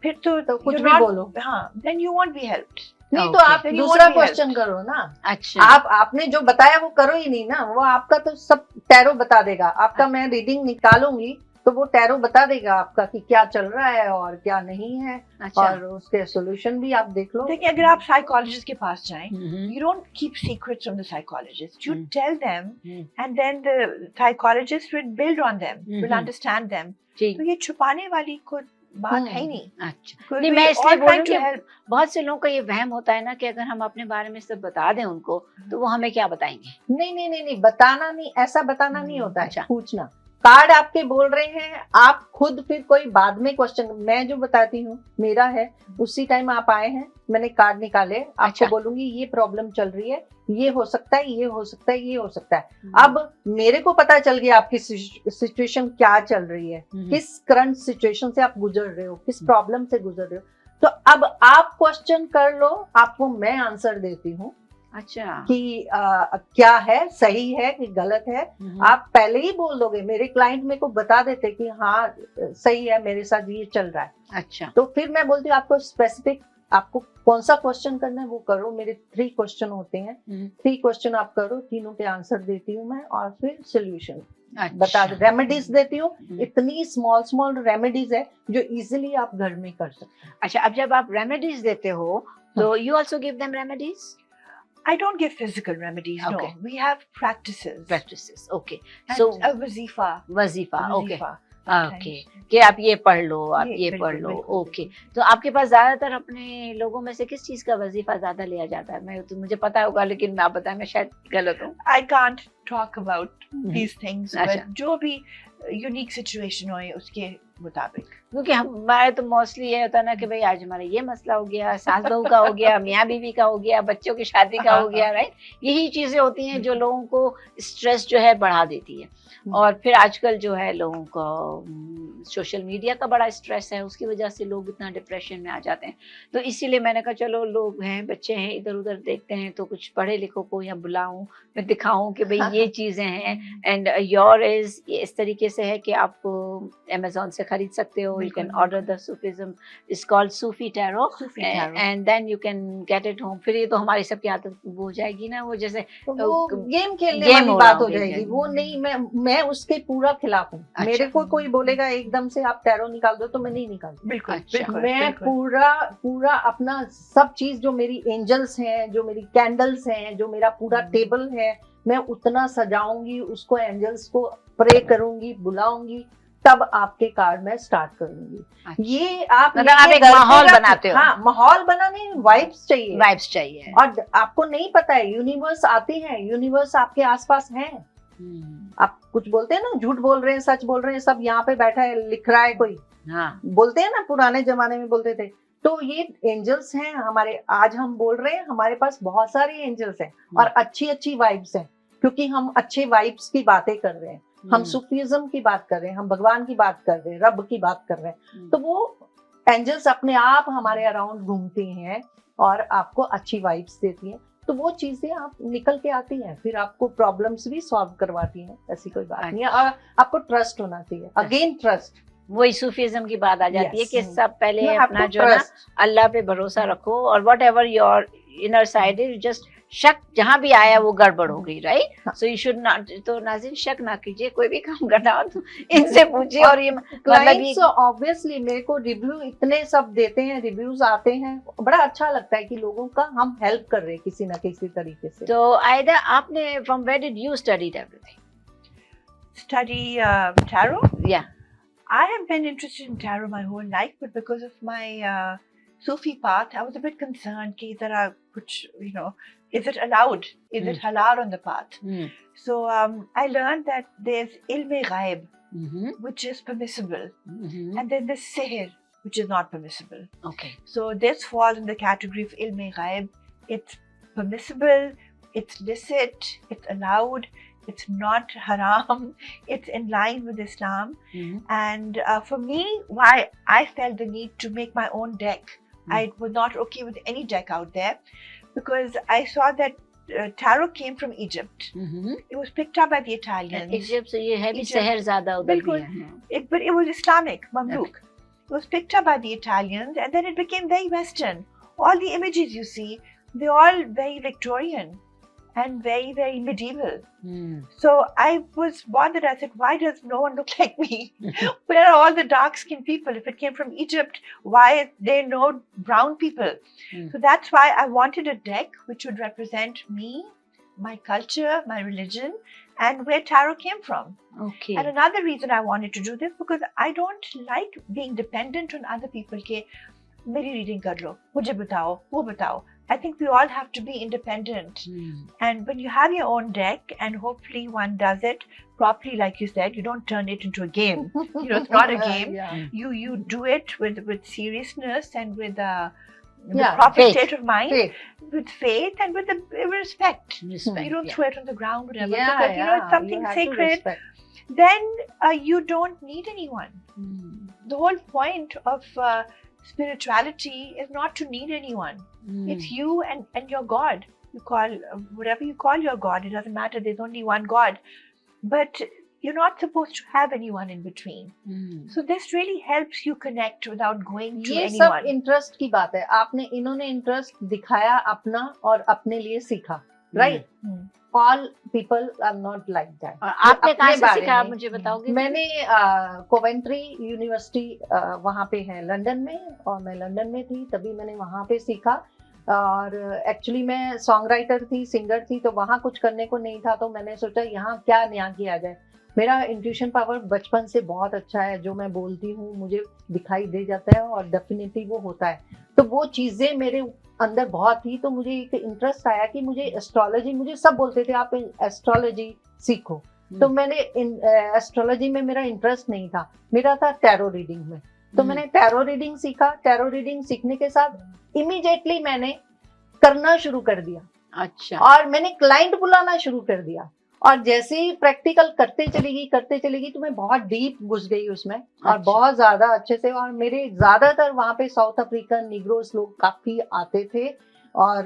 फिर तो कुछ you're भी not- बोलो. हाँ, then you won't be helped. नहीं तो Okay. आप Then you दूसरा won't be क्वेश्चन करो ना. अच्छा, आपने जो बताया वो करो ही नहीं ना, वो आपका तो सब टैरो बता देगा. आपका मैं रीडिंग निकालूंगी तो वो टैरो बता देगा आपका कि क्या चल रहा है और क्या नहीं है, अच्छा. और उसके सॉल्यूशन भी आप देख लो. देखिए, अगर आप साइकोलॉजिस्ट के पास जाएं, हम्म, you don't keep secrets from the psychologist. You Hmm. tell them, Hmm. and then the psychologist will build on them, will Mhm. understand them. ठीक. तो ये छुपाने वाली कोई बात Hmm. है ही नहीं. अच्छा, Because नहीं, we मैं all इसलिए बोल रही trying to हूँ कि help. बहुत से लोगों का ये वहम होता है ना कि अगर हम अपने बारे में सब बता दें उनको तो वो हमें क्या बताएंगे. नहीं, बताना नहीं, ऐसा बताना नहीं होता है. अच्छा. पूछना. कार्ड आपके बोल रहे हैं, आप खुद फिर कोई बाद में क्वेश्चन, मैं जो बताती हूँ मेरा है, उसी टाइम आप आए हैं, मैंने कार्ड निकाले, आपको अच्छा. बोलूंगी ये प्रॉब्लम चल रही है, ये हो सकता है, ये हो सकता है, ये हो सकता है. अब मेरे को पता चल गया आपकी सिचुएशन क्या चल रही है, किस करंट सिचुएशन से आप गुजर रहे हो, किस प्रॉब्लम से गुजर रहे हो. तो अब आप क्वेश्चन कर लो, आपको मैं आंसर देती हूँ अच्छा, कि क्या है, सही है कि गलत है. आप पहले ही बोल दोगे. मेरे क्लाइंट मेरे को बता देते कि हाँ सही है, मेरे साथ ये चल रहा है. अच्छा, तो फिर मैं बोलती हूँ आपको स्पेसिफिक, आपको कौन सा क्वेश्चन करना है वो करो. मेरे 3 क्वेश्चन होते हैं, 3 क्वेश्चन आप करो, तीनों के आंसर देती हूँ मैं, और फिर सोल्यूशन बता, रेमेडीज देती हूँ. इतनी स्मॉल रेमेडीज है जो इजीली आप घर में कर सकते हैं. अच्छा, अब जब आप रेमेडीज देते हो तो you also give them remedies? I don't give physical remedies. Okay. No, we have practices. Practices, okay. And So a wazifa. wazifa, okay. Wazifa. Okay, कि आप ये पढ़ लो, आप ये बिल्कुल, पढ़ लो। बिल्कुल, ओके, तो आपके पास ज्यादातर अपने लोगों में से किस चीज का वजीफा ज्यादा लिया जाता है? मैं तो मुझे पता होगा, लेकिन आप बताएं, मैं शायद गलत हूँ। I can't talk about these things, अच्छा। but जो भी यूनिक सिचुएशन हो उसके मुताबिक। क्योंकि हमारे तो मोस्टली ये होता है ना कि भाई आज हमारा ये मसला हो गया, सास बहू का हो गया, मियाँ बीवी का हो गया, बच्चों की शादी का हो गया, राइट? यही चीजें होती हैं जो लोगों को स्ट्रेस जो है बढ़ा देती है। और फिर आजकल जो है लोगों को सोशल मीडिया का बड़ा स्ट्रेस है, उसकी वजह से लोग इतना डिप्रेशन में आ जाते हैं। तो इसीलिए मैंने कहा चलो लोग हैं, बच्चे हैं, इधर उधर देखते हैं तो कुछ पढ़े लिखों को या बुलाऊं, मैं दिखाऊं कि भाई ये चीजें हैं। एंड योर इज इस तरीके से है कि आप अमेज़न से खरीद सकते हो, you can order the Sufism, it's called Sufi tarot, Sufi tarot. And then you can get it home. फिर ये तो हमारी सबकी आदत वो हो जाएगी ना, वो जैसे तो वो गेम खेलने गेम वाली हो बात रहा हो होगी, जाएगी। गेम। वो नहीं, मैं उसके पूरा खिलाफ हूँ। अच्छा। मेरे को कोई बोलेगा एकदम से आप टैरो निकाल दो तो मैं नहीं निकालती। बिल्कुल, अच्छा। बिल्कुल, मैं बिल्कुल। पूरा अपना सब चीज, जो मेरी एंजल्स हैं, जो मेरी कैंडल्स हैं, जो मेरा पूरा टेबल है, मैं उतना सजाऊंगी, उसको एंजल्स को प्रे करूंगी, बुलाऊंगी, तब आपके कार्ड में स्टार्ट करूंगी। अच्छा। ये आप मतलब आप लेके एक घर पे माहौल रख- बनाते हो। हाँ, माहौल बनाने, वाइब्स चाहिए। वाइब्स चाहिए। और आपको नहीं पता है, यूनिवर्स आते हैं, यूनिवर्स आपके आसपास है। आप कुछ बोलते हैं ना, झूठ बोल रहे हैं, सच बोल रहे हैं, सब यहाँ पे बैठा है, लिख रहा है कोई, हाँ, बोलते हैं ना, पुराने जमाने में बोलते थे। तो ये एंजल्स हैं हमारे। आज हम बोल रहे हैं, हमारे पास बहुत सारे एंजल्स हैं और अच्छी अच्छी वाइब्स हैं, क्योंकि हम अच्छे वाइब्स की बातें कर रहे हैं, हम सूफीज्म की बात कर रहे हैं, हम भगवान की बात कर रहे हैं, रब की बात कर रहे हैं। तो वो एंजल्स अपने आप हमारे अराउंड घूमती हैं और आपको अच्छी वाइब्स देती हैं। तो वो चीजें आप निकल के आती हैं, फिर आपको प्रॉब्लम्स भी सॉल्व करवाती हैं। ऐसी कोई बात नहीं है। और आपको ट्रस्ट होना चाहिए, अगेन ट्रस्ट। वही सूफीज्म की बात आ जाती है Yes. कि सब पहले You have अपना to जो है ना trust. अल्लाह पे भरोसा रखो, और what ever your inner side is, just शक जहाँ भी आया वो गड़बड़ हो गई, right? So you should not, तो नाज़रीन शक ना कीजिए, कोई भी काम करना हो तो इनसे पूछिए। और ये मतलब क्लाइंट्स ऑब्वियसली मेरे को रिव्यू इतने सब देते हैं, रिव्यूज आते हैं, बड़ा अच्छा लगता है कि लोगों का हम हेल्प कर रहे हैं किसी ना किसी तरीके से। तो आयदा, आपने from where did you studied everything? Study tarot. या I have been interested in tarot my whole life, but because of my Sufi path, I was a bit concerned कि जरा कुछ, is it allowed? Is it halal on the path? So I learned that there's ilm-e ghaib, which is permissible, and then there's sihr, which is not permissible. Okay, So this falls in the category of ilm-e ghaib. It's permissible, it's licit, it's allowed, it's not haram, it's in line with Islam. And for me, why I felt the need to make my own deck. I was not okay with any deck out there, because I saw that tarot came from Egypt. It was picked up by the Italians. Egypt से ये है भी Egypt. शहर ज्यादा उधर भी बिल्कुल। है। But it was Islamic, Mamluk. It was picked up by the Italians, and then it became very Western. All the images you see, they're all very Victorian and very, very medieval. So I was bothered. I said, why does no one look like me? Where are all the dark-skinned people? If it came from Egypt, why are there no brown people? So that's why I wanted a deck which would represent me, my culture, my religion, and where tarot came from. Okay. And another reason I wanted to do this, because I don't like being dependent on other people. के मेरी reading कर लो, मुझे बताओ, वो बताओ. I think we all have to be independent. And when you have your own deck, and hopefully one does it properly, like you said, you don't turn it into a game. It's not a game. Yeah. You do it with seriousness and with the Yeah, proper faith. state of mind, Faith. with faith and with the respect. Respect, You don't yeah. throw it on the ground, whatever, Yeah, because yeah, it's something you have to sacred. respect. Then you don't need anyone. The whole point of spirituality is not to need anyone. It's you and your God. You call whatever you call your God. It doesn't matter. There's only one God. But you're not supposed to have anyone in between. So this really helps you connect without going to ये सब anyone. इंटरेस्ट की बात है। इन्होंने इंटरेस्ट दिखाया अपना और अपने लिए सीखा, right? All people are not like that. और आपने अपने कहाँ से बारे सीखा, आप में। मुझे बताओगे? मैंने कोवेंट्री यूनिवर्सिटी वहाँ पे है लंदन में, और मैं लंदन में थी तभी मैंने वहाँ पे सीखा। और एक्चुअली मैं सॉन्ग राइटर थी, सिंगर थी, तो वहाँ कुछ करने को नहीं था, तो मैंने सोचा यहाँ क्या नया किया जाए। मेरा इंट्यूशन पावर बचपन से बहुत अच्छा है, जो मैं बोलती हूँ मुझे दिखाई दे जाता है और डेफिनेटली वो होता है। तो वो चीज़ें मेरे अंदर बहुत थी, तो मुझे एक इंटरेस्ट आया कि मुझे एस्ट्रोलॉजी, मुझे सब बोलते थे आप एस्ट्रोलॉजी सीखो, तो मैंने एस्ट्रोलॉजी में मेरा इंटरेस्ट नहीं था, मेरा था टैरो रीडिंग में। तो मैंने टैरो रीडिंग सीखा। टैरो रीडिंग सीखने के साथ इमीडिएटली मैंने करना शुरू कर दिया। अच्छा। और मैंने क्लाइंट बुलाना शुरू कर दिया, और जैसे ही प्रैक्टिकल करते चली गई तो मैं बहुत डीप घुस गई उसमें, और अच्छा। बहुत ज्यादा अच्छे से। और मेरे ज्यादातर वहाँ पे साउथ अफ्रीकन निग्रोस लोग काफी आते थे, और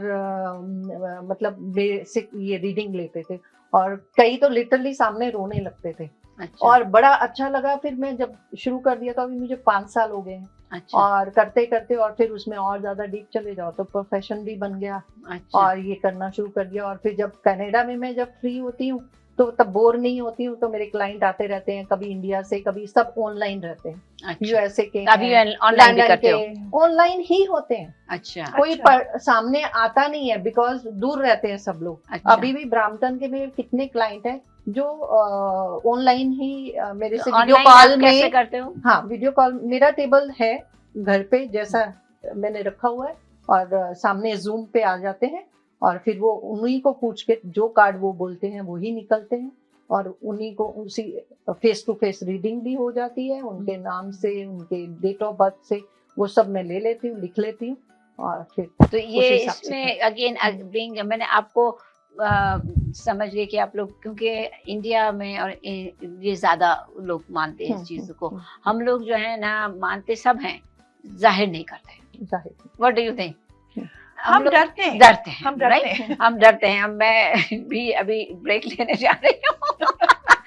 मतलब बेसिक ये रीडिंग लेते थे, और कई तो लिटरली सामने रोने लगते थे। अच्छा। और बड़ा अच्छा लगा। फिर मैं जब शुरू कर दिया तो अभी मुझे 5 साल हो गए हैं। अच्छा। और करते करते और फिर उसमें और ज्यादा डीप चले जाओ तो प्रोफेशन भी बन गया। अच्छा। और ये करना शुरू कर दिया। और फिर जब कनाडा में मैं जब फ्री होती हूँ तो तब बोर नहीं होती हूँ, तो मेरे क्लाइंट आते रहते हैं, कभी इंडिया से, कभी सब ऑनलाइन रहते हैं, अच्छा। यूएसए के, अभी ऑनलाइन भी करते हो? ऑनलाइन ही होते हैं। अच्छा। कोई सामने आता नहीं है, बिकॉज दूर रहते हैं सब लोग। अच्छा। अभी भी ब्राम्पटन के मेरे कितने क्लाइंट हैं जो ऑनलाइन ही मेरे से तो वीडियो online कॉल आप में। कैसे करते हो? हाँ, वीडियो कॉल, मेरा टेबल है घर पे जैसा मैंने रखा हुआ है, और सामने जूम पे आ जाते हैं, और फिर वो उन्हीं को पूछ के जो कार्ड वो बोलते हैं वो ही निकलते हैं, और उन्हीं को उसी फेस टू फेस रीडिंग भी हो जाती है, उनके नाम से, उनके डेट ऑफ बर्थ से, वो सब मैं ले लेती हूँ, लिख लेती हूँ, और फिर तो ये इसमें अगेन मैंने आपको समझ गए कि आप लोग, क्योंकि इंडिया में और ये ज्यादा लोग मानते हैं इस चीज को, हम लोग जो है ना मानते सब हैं, जाहिर नहीं करते। What do you think? हम डरते हैं। हम डरते हैं। मैं भी अभी ब्रेक लेने जा रही हूँ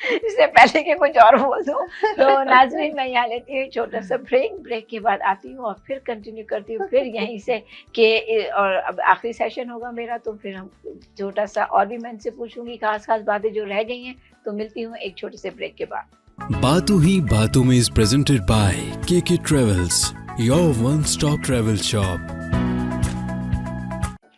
इससे पहले कि कुछ और बोल दूं। तो नाज़रीन, मैं यहाँ लेती हूँ छोटा सा ब्रेक के बाद आती हूँ और फिर कंटिन्यू करती हूँ, फिर यहीं से कि और अब आखिरी सेशन होगा मेरा, तो फिर हम छोटा सा और भी मैं इनसे पूछूंगी खास बातें जो रह गई हैं। तो मिलती हूँ एक छोटे से ब्रेक के बाद। बातों ही बातों में is presented by KK travels, your one stop travel shop.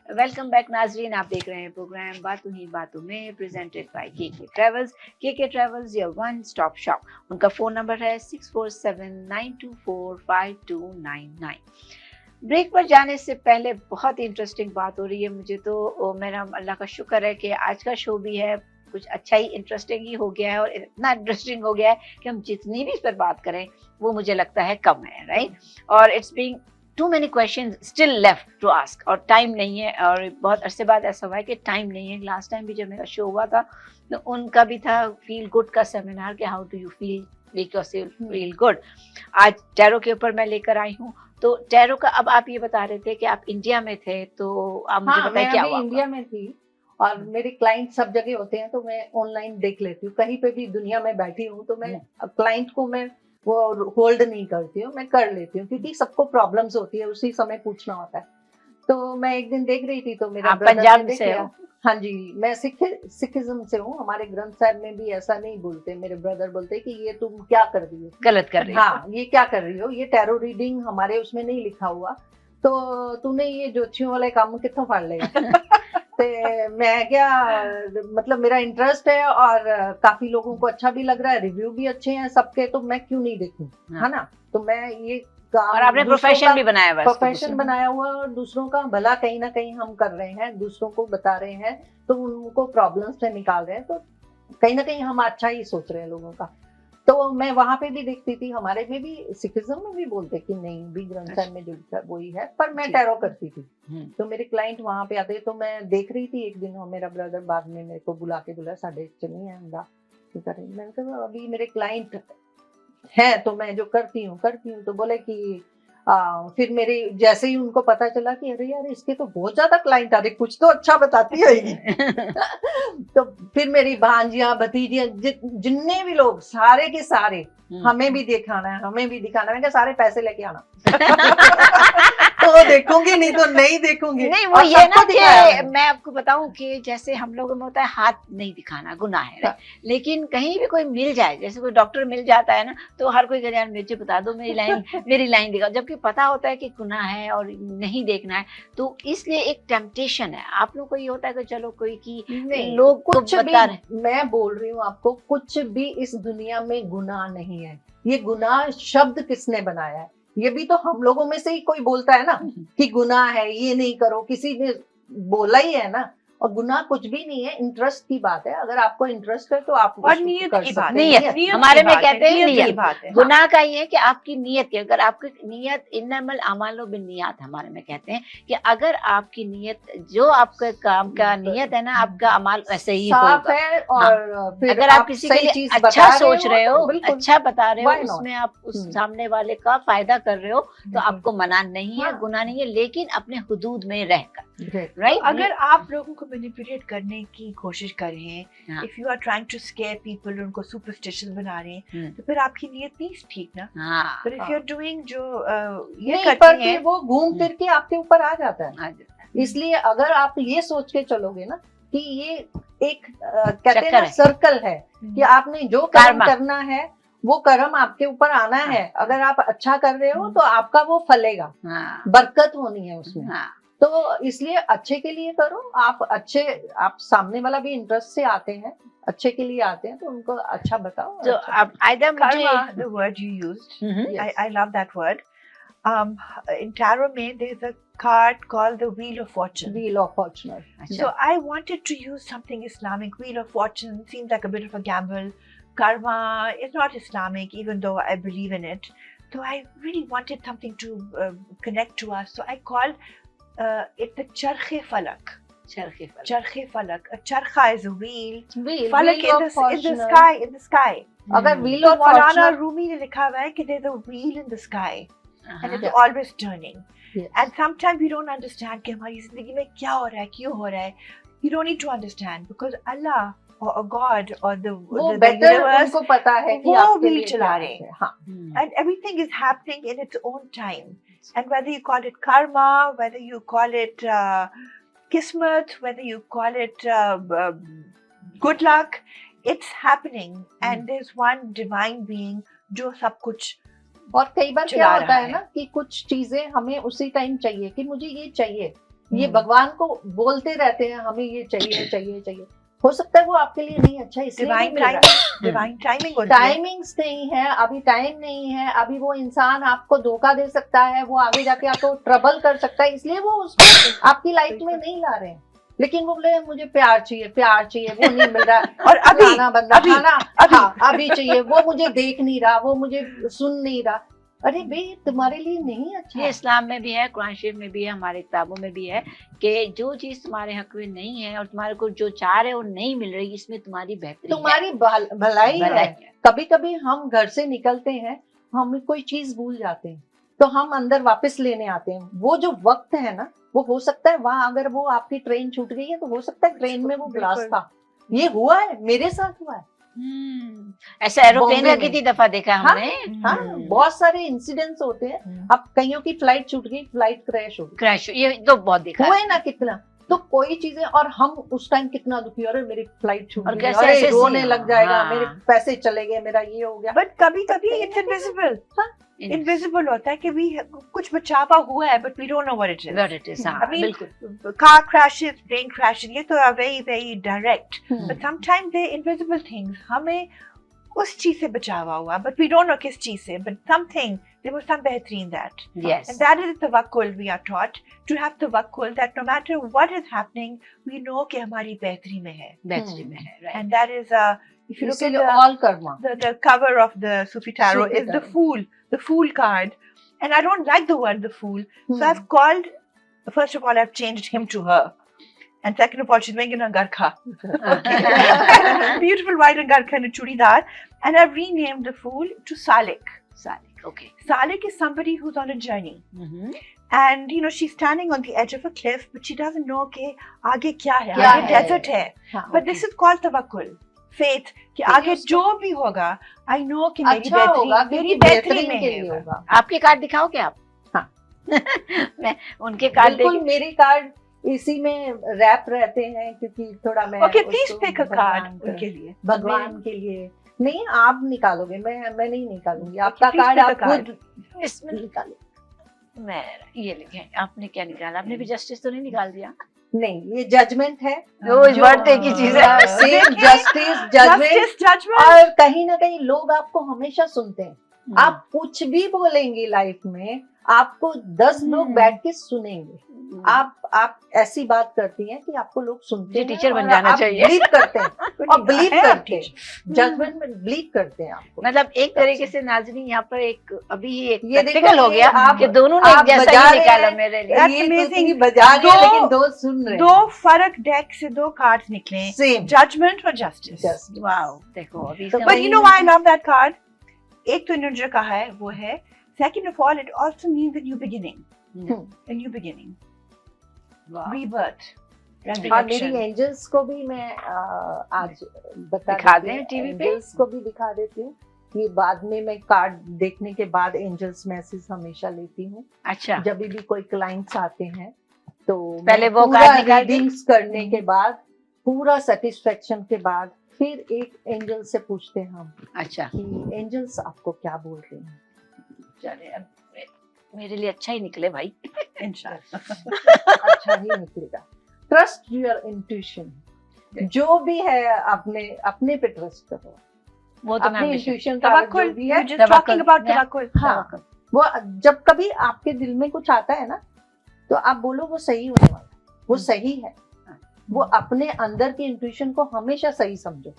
Welcome back नाजरीन, आप देख रहे हैं प्रोग्राम बातों ही बातों में, presented by KK travels. KK travels your one stop shop. उनका फ़ोन नंबर है 6479245299। ब्रेक पर जाने से पहले बहुत ही इंटरेस्टिंग बात हो रही है मुझे, तो मेरा अल्लाह का शुक्र है कि आज का शो भी है कुछ अच्छा ही इंटरेस्टिंग ही हो गया है, और इतना इंटरेस्टिंग हो गया है कि हम जितनी भी इस पर बात करें वो मुझे लगता है कम है, राइट? और it's being too many questions still left to ask, और टाइम नहीं है, और बहुत अरसे बाद ऐसा हुआ है कि टाइम नहीं है। लास्ट टाइम भी जब मेरा शो हुआ था तो उनका भी था फील गुड का सेमिनार, कि how do you feel, make yourself feel good. आज टैरो के ऊपर मैं लेकर आई हूँ। तो टैरो का, अब आप ये बता रहे थे कि आप इंडिया में थे, तो आप मुझे बताइए क्या हुआ? इंडिया में थी, और मेरे क्लाइंट सब जगह होते हैं, तो मैं ऑनलाइन देख लेती हूँ, कहीं पे भी दुनिया में बैठी हूँ तो मैं क्लाइंट को मैं वो होल्ड नहीं करती हूँ, मैं कर लेती हूँ, क्योंकि सबको प्रॉब्लम्स होती है, उसी समय पूछना होता है। तो मैं एक दिन देख रही थी तो मेरा पंजाब से हो? हाँ जी, मैं सिखिज्म से हूँ। हमारे ग्रंथ साहिब में भी ऐसा नहीं बोलते, मेरे ब्रदर बोलते कि ये तुम क्या कर रही हो, गलत कर रही हो। हाँ, ये क्या कर रही हो, ये टैरो रीडिंग हमारे उसमें नहीं लिखा हुआ, तो तूने ये ज्योतिषियों वाले काम कितों फाड़ लिया? तो मैं क्या, मतलब मेरा इंटरेस्ट है और काफी लोगों को अच्छा भी लग रहा है, रिव्यू भी अच्छे हैं सबके, तो मैं क्यों नहीं देखूं, है ना? तो मैं ये काम, और आपने प्रोफेशन भी बनाया हुआ है, प्रोफेशन बनाया हुआ, और दूसरों का भला कहीं ना कहीं हम कर रहे हैं, दूसरों को बता रहे हैं, तो उनको प्रॉब्लम्स से निकाल रहे हैं, तो कहीं ना कहीं हम अच्छा ही सोच रहे हैं लोगों का। तो मैं वहां पे भी देखती थी, हमारे में भी सिखिज्म में भी बोलते कि नहीं भी ग्रंथ साहिब में जो लिखा वही है, पर मैं टैरो करती थी। तो मेरे क्लाइंट वहां पे आते, तो मैं देख रही थी एक दिन, और मेरा ब्रदर बाद में मेरे को बुला के बोला, साढ़े चलिए आंदा, मैंने कहा अभी मेरे क्लाइंट है तो मैं जो करती हूँ, तो बोले कि फिर मेरे जैसे ही उनको पता चला कि अरे यार इसके तो बहुत ज्यादा क्लाइंट आ रहे, कुछ तो अच्छा बताती है तो फिर मेरी भांजियां, भतीजियां, जितने भी लोग, सारे के सारे, हमें भी दिखाना है, हमें भी दिखाना है, मैं सारे पैसे लेके आना तो देखूंगी, नहीं तो नहीं देखूंगी। नहीं वो और ये ना सबको दिखाया कि मैंने। मैं आपको बताऊं कि जैसे हम लोगों में होता है हाथ नहीं दिखाना गुनाह है, हाँ। लेकिन कहीं भी कोई मिल जाए, जैसे कोई डॉक्टर मिल जाता है ना, तो हर कोई कहता है यार मुझे बता दो मेरी लाइन दिखाओ, जबकि पता होता है कि गुनाह है और नहीं देखना है। तो इसलिए एक टेम्पटेशन है आप लोग को, ये होता है कि चलो कोई की नहीं, लोग तो कुछ बता रहे भी, मैं बोल रही हूँ आपको, कुछ भी इस दुनिया में गुनाह नहीं है। ये गुनाह शब्द किसने बनाया है? ये भी तो हम लोगों में से ही कोई बोलता है ना कि गुनाह है, ये नहीं करो, किसी ने बोला ही है ना। और गुनाह कुछ भी नहीं है, इंटरेस्ट की बात है। अगर आपको इंटरेस्ट है तो आप और उसको नियत कर की सकते बात हैं। है, नियत, नियत हमारे की में बात है, कहते हैं नियत की नियत। बात है। गुनाह का ये है कि आपकी नीयत की, अगर आपकी नीयत, इन्नमल अमालो बिन्नियात हमारे में कहते हैं कि अगर आपकी नीयत, जो आपके काम का नीयत है ना, आपका अमाल वैसे ही साफ होगा। है। और फिर अगर आप किसी के सही लिए चीज अच्छा बता रहे सोच रहे हो, बिल्कुल। अच्छा बता रहे हो, Why not? उसमें आप उस हम्म। सामने वाले का फायदा कर रहे हो, तो बिल्कुल। आपको मना नहीं है, हाँ। गुनाह नहीं है, लेकिन अपने हुदूद में रहकर, Great. राइट। तो अगर आप लोगों को मैनिपुलेट करने की कोशिश कर रहे हैं, हाँ। If you are trying to scare people, उनको सुपरस्टिशियस बना रहे हैं, तो फिर आपकी नीयत नहीं ठीक ना। हाँ, पर इफ हाँ। यू आर डूइंग जो ये नहीं, पर करते फिर हैं, वो घूम फिर के आपके ऊपर आ जाता है। आ जाता है। इसलिए अगर आप ये सोच के चलोगे ना कि ये एक कहते हैं चक्कर ना है। सर्कल है, कि आपने जो कर्म कर्मा। करना है वो कर्म आपके ऊपर आना है। अगर आप अच्छा कर रहे हो तो आपका वो फलेगा, हाँ, बरकत होनी है उसमें। हाँ। तो इसलिए अच्छे के लिए करो। आप सामने वाला भी इंटरेस्ट से आते हैं, अच्छे के लिए आते हैं, तो उनको अच्छा बताओ। तो अच्छा अब आयदा मुझे karma, the word you used, hmm, I love that word. In tarot mein, there's a card called the Wheel of Fortune. Wheel of Fortuner. अच्छा, So I wanted to use something Islamic. Wheel of Fortune seems like a bit of a gamble. Karma is not Islamic, even though I believe in it. So I really wanted something to connect to us. So I called it the Charkhe Falak. चरखे पर। Charkhe Falak. A charkha is a wheel. Wheel Falak wheel of in the Fortuner. sky. In the sky. अगर व्हील तो ऑफ मौलाना फॉर्चूनर, रूमी ने लिखा हुआ है कि there's a wheel in the sky and it's Yeah. always turning. Yes. And sometimes we don't understand कि हमारी जिंदगी में क्या हो रहा है, क्यों हो रहा है. You don't need to understand because Allah or God or वो the बेटर universe उनको पता है कि वो आपके wheel लिए चला क्या रहे हैं. है। हाँ, and everything is happening in its own time. And whether you call it karma, whether you call it kismet, whether you call it good luck, it's happening. And there's one divine being जो सब कुछ और कई बार क्या चला होता रहा है है. ना कि कुछ चीजें हमें उसी टाइम चाहिए कि मुझे ये चाहिए। ये हम्म। भगवान को बोलते रहते हैं हमें ये चाहिए चाहिए चाहिए। हो सकता है वो आपके लिए नहीं अच्छा, इसलिए नहीं divine मिल रहा है। timing, divine timing होती है. टाइमिंग्स नहीं है, अभी टाइम नहीं है, अभी वो इंसान आपको धोखा दे सकता है, वो आगे जाके आपको ट्रबल कर सकता है, इसलिए वो उसको आपकी लाइफ में नहीं ला रहे हैं। लेकिन वो बोले मुझे प्यार चाहिए, वो नहीं मिल रहा है। और अभी खाना बंदा अभी- खाना अभी- हाँ अभी चाहिए, वो मुझे देख नहीं रहा, वो मुझे सुन नहीं रहा। अरे भाई तुम्हारे लिए नहीं अच्छा ये है। इस्लाम में भी है, कुरान शरीफ में भी है, हमारे किताबों में भी है कि जो चीज तुम्हारे हक में नहीं है और तुम्हारे को जो चाह रहे हो नहीं मिल रही, इसमें तुम्हारी बेहतरी तुम्हारी भलाई है। भलाई है। कभी कभी हम घर से निकलते हैं, हम कोई चीज भूल जाते हैं, तो हम अंदर वापस लेने आते हैं। वो जो वक्त है ना, वो हो सकता है वहां अगर वो आपकी ट्रेन छूट गई है तो हो सकता है ट्रेन में वो ग्लास बिल्कुल। था। ये हुआ है, मेरे साथ हुआ है। ऐसा एरोप्लेन बॉम्बे का में। कितनी दफा देखा हाँ, हमने। हाँ, बहुत सारे इंसिडेंट्स होते हैं। अब कईयों की फ्लाइट छूट गई, फ्लाइट क्रैश हो गई, क्रैश, ये तो बहुत देखा है। हुए ना कितना। तो कोई चीजें, और हम उस टाइम कितना दुखी, अरे मेरी फ्लाइट छूट और गई, कैसे अरे ऐसे रोने सी- लग जाएगा, हाँ। मेरे पैसे चले गए, मेरा ये हो गया। But कभी कभी it's invisible. Invisible होता है कि we कुछ बचावा हुआ है but we don't know what it is. What it is, हाँ, I mean, बिल्कुल। car crashes, plane crashes, ये तो are very very direct. Hmm. But sometimes they're invisible things. हमें उस चीज से बचावा हुआ but we don't know किस चीज से, but something, there was some बेहतरीन that. Yes. And that is tawakkul. We are taught to have tawakkul that no matter what is happening, we know कि हमारी बेहतरी में है. बेहतरी में है, right. And that is if you look at इसीलिए the all Karma. the cover of the Sufi Tarot Sufi is the Tarot. Fool card. And I don't like the word the Fool. So I've called, first of all, I've changed him to her. And second of all, she's wearing a garkha. Beautiful white garkha and a chudidar. And I've renamed the Fool to Salik. Salik, okay. Salik is somebody who's on a journey. Mhm. And, you know, she's standing on the edge of a cliff, but she doesn't know कि आगे क्या है. क्या आगे है? desert है. हाँ, But this is called tawakkul. Faith कि आगे उसको- जो भी होगा, I know कि मेरी अच्छा होगा, बेहतरी क्योंकि मेरी बेहतरी बेहतरीन में के लिए होगा. होगा। आपके कार्ड दिखाओ क्या आप? मैं उनके कार्ड बिल्कुल मेरे कार्ड इसी में रैप रहते हैं क्योंकि थोड़ा मैं Okay, please उसको pick a भगवान card का- उनके लिए. भगवान के लिए नहीं, आप निकालोगे, मैं नहीं निकालूंगी। Okay, आपका please कार्ड pick a आप card. खुद इसमें निकालो। मैं ये लिखे, आपने क्या निकाला? आपने भी जस्टिस तो नहीं निकाल दिया? नहीं, ये जजमेंट है। वो जो- बर्थडे की चीज है। Same justice judgment, Justice, judgment. और कहीं ना कहीं लोग आपको हमेशा सुनते हैं। हम्म। आप कुछ भी बोलेंगे लाइफ में, आपको 10 लोग बैठ के सुनेंगे। आप ऐसी बात करती हैं कि आपको लोग सुनते मुझे हैं टीचर बन और जाना आप चाहिए। बिलीव करते हैं और बिलीव है आप करते हैं, जजमेंट में बिलीव करते हैं आपको। मतलब एक तरीके से नाज़रीन यहाँ पर एक अभी ही एक ये देखो, प्रैक्टिकल हो ये गया आप- कि दोनों ने एक आप जैसा बजा ही रहे निकाला हैं। मेरे लिए। That's ये amazing. तो बजा रहे हैं, दो- लेकिन दो सुन रहे दो फर्क डेक से दो कार्ड्स निकले, सेम जजमेंट और जस्टिस. वाओ, देखो अभी तो से But you know why I love that card? एक तो इन्होंने जो कहा है वो है, second of all, it also means a new beginning. A new beginning. वाह, Rebirth. हाँ, मेरी Resurrection. एंजल्स को भी मैं आज बता दिखा देती दें हूँ, टीवी पे? एंजल्स को भी दिखा देती हूँ। ये बाद में मैं कार्ड देखने के बाद एंजल्स मैसेज हमेशा लेती हूँ। अच्छा जब भी कोई क्लाइंट्स आते हैं तो पहले मैं वो पूरा कार्ड निकाल के- रीडिंग्स करने के बाद, पूरा सेटिस्फेक्शन के बाद, फिर एक एंजल से पूछते हैं हम अच्छा, कि एंजल्स आपको क्या बोल रहे हैं। चलिए अब मेरे लिए अच्छा ही निकले भाई। Inshallah. अच्छा ही निकलेगा। ट्रस्ट योर इंट्यूशन, जो भी है अपने पे ट्रस्ट करो। वो तो मैं अपने हमेशा- इंट्यूशन का जो Tawakkul. भी You're है, just talking about Yeah. tawakkul. हाँ, वो जब कभी आपके दिल में कुछ आता है ना, तो आप बोलो वो सही होने वाला है, वो सही है। वो अपने अंदर की इंट्यूशन को हमेशा सही समझो।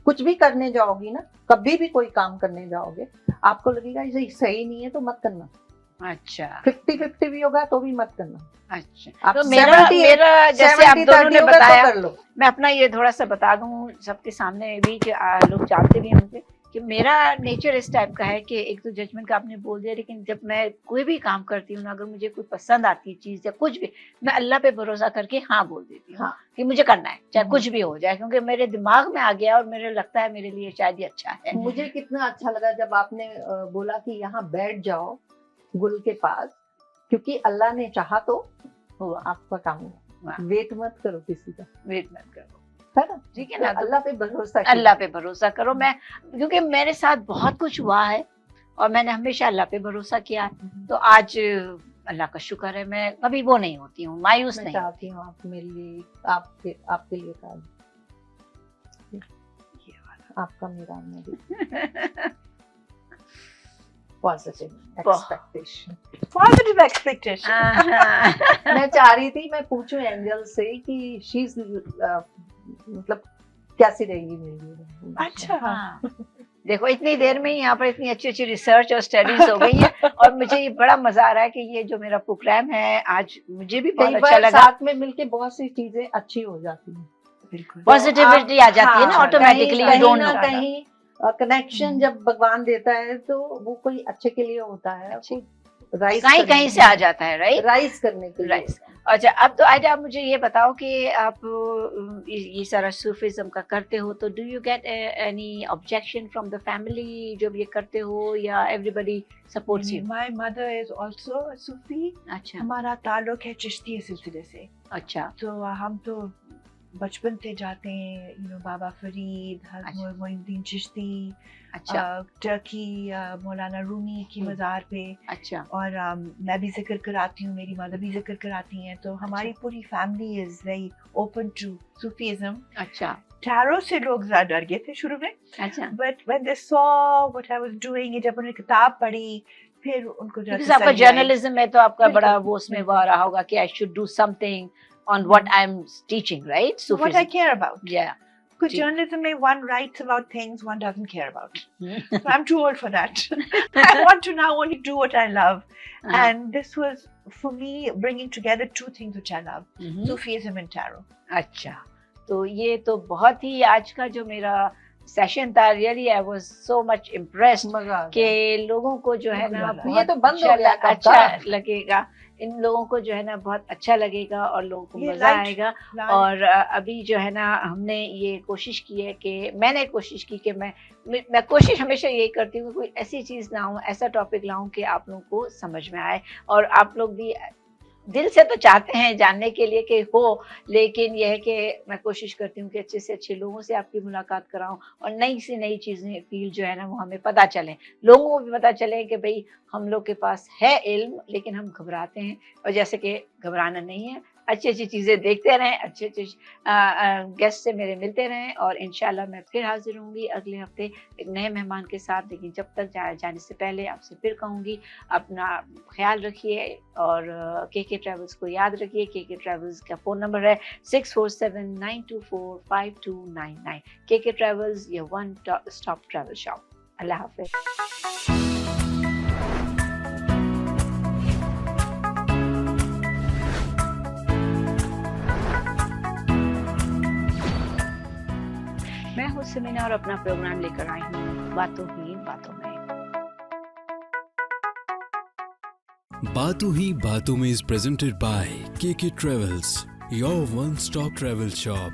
कुछ भी करने जाओगी ना, कभी भी कोई काम करने जाओगे, आपको लगेगा ये सही नहीं है तो मत करना। अच्छा 50-50 भी होगा तो भी मत करना। अच्छा, आप तो मेरा 70 जैसे आप दोनों ने होगा तो बताया, कर लो। मैं अपना ये थोड़ा सा बता दूं सबके सामने भी कि लोग जानते भी हैं मुझे कि मेरा नेचर इस टाइप का है कि एक तो जजमेंट का आपने बोल दिया, लेकिन जब मैं कोई भी काम करती हूँ ना, अगर मुझे कोई पसंद आती है चीज या कुछ भी, मैं अल्लाह पे भरोसा करके हाँ बोल देती हूँ हाँ। कि मुझे करना है, चाहे कुछ भी हो जाए, क्योंकि मेरे दिमाग में आ गया और मेरे लगता है मेरे लिए शायद ये अच्छा है। मुझे कितना अच्छा लगा जब आपने बोला कि यहाँ बैठ जाओ गुल के पास, क्योंकि अल्लाह ने चाहा तो हुआ, आपका काम हुआ। वाह। वेट मत करो किसी का, वेट मत करो, है ना? ठीक है तो ना? तो अल्लाह पे भरोसा कीजिए। अल्लाह पे भरोसा करो। मैं क्योंकि मेरे साथ बहुत कुछ हुआ है और मैंने हमेशा अल्लाह पे भरोसा किया है, तो आज अल्लाह का शुक्र है मैं कभी वो नहीं होती हूँ, मायूस मैं नहीं। चाहती हूँ आप मेरे लिए, आपके लिए कार्ड, ये वाला। आपका मेरा मेरी पॉजिटिव बहुत। एक्सपेक्टेशन। Positive expectation. आहा। मैं चाह रही थी मैं पूछूं एंजल से कि शी इज मतलब कैसी रहेगी मेरी लिए। अच्छा. हाँ। देखो इतनी देर में ही यहाँ पर इतनी अच्छी अच्छी रिसर्च और स्टडीज हो गई है और मुझे ये बड़ा मजा आ रहा है कि ये जो मेरा प्रोग्राम है आज मुझे भी बहुत कई अच्छा बार लगा। साथ में मिलके बहुत सी चीजें अच्छी हो जाती हैं। बिल्कुल. पॉजिटिविटी आ जाती है ना हाँ, ऑटोमेटिकली, कहीं डोंट ना नो। कहीं कनेक्शन जब भगवान देता है तो वो कोई अच्छे के लिए होता है, कोई राइज कहीं कहीं से आ जाता है, राइट? राइज करने के लिए। राइट। अच्छा, अब तो आज आप मुझे ये बताओ कि आप ये सारा सूफिज्म का करते हो, तो do you get any objection from the family जब ये करते हो, या everybody supports you? My mother is also a Sufi. अच्छा हमारा ताल्लुक है चिश्ती सिलसिले से, अच्छा तो हम तो बचपन से जाते हैं, बाबा फरीद, अच्छा। हज़रत मोइनुद्दीन चिश्ती, अच्छा टर्की, मौलाना रूमी की मज़ार पे, अच्छा और मैं भी जिक्र कराती हूँ, मेरी मदर भी जिक्र कराती हैं, तो हमारी पूरी family is very open to Sufism. अच्छा टैरो से लोग ज़्यादा डर गए थे शुरू में, अच्छा। But when they saw what I was doing, जब उन्होंने किताब पढ़ी, फिर उनको जरा Because आपका तसल्ली आई. जर्नलिज्म में तो आपका बिल्कुल, बड़ा वो उसमें वो आ रहा होगा कि I should do something on what I am teaching, right? So what I care about. या Because जी। journalism में one writes about things one doesn't care about. हाँ। So I'm too old for that. I want to now only do what I love. And this was, for me, bringing together two things which I love. Sufism and tarot. अच्छा, तो ये तो बहुत ही आज का जो मेरा सेशन था, really I was so much impressed मजा आ कि गया। लोगों को जो है ना ये बहुत तो बंद हो गया कब अच्छा का। लगेगा इन लोगों को जो है ना बहुत अच्छा लगेगा और लोगों को ये मज़ा light आएगा। plant और अभी जो है ना हमने ये कोशिश की है कि मैंने कोशिश की कि मैं कोशिश हमेशा यही करती हूँ कि कोई ऐसी चीज़ लाऊँ, ऐसा टॉपिक लाऊँ कि आप लोगों को समझ में आए और आप लोग भी दिल से तो चाहते हैं जानने के लिए कि हो, लेकिन ये है कि मैं कोशिश करती हूँ कि अच्छे से अच्छे लोगों से आपकी मुलाकात कराऊँ और नई से नई चीज़ें फ़ील्ड जो है ना वो हमें पता चलें। लोगों को भी पता चले कि भई हम लोग के पास है इल्म, लेकिन हम घबराते हैं और जैसे कि घबराना नहीं है, अच्छी-अच्छी चीज़ें देखते रहें, अच्छे-अच्छे गेस्ट से मेरे मिलते रहें और इंशाल्लाह मैं फिर हाज़िर होंगी अगले हफ़्ते एक नए मेहमान के साथ। लेकिन जब तक जाने से पहले आपसे फिर कहूँगी, अपना ख़्याल रखिए और केके ट्रैवल्स को याद रखिए। केके ट्रैवल्स का फ़ोन नंबर है 6479245299। KK travels, your one stop travel shop. अल्लाह हाफ़िज़। मैं हूँ समीना और अपना प्रोग्राम लेकर आई हूँ बातों ही बातों में। बातों ही बातों में is presented by KK Travels, your one-stop travel shop.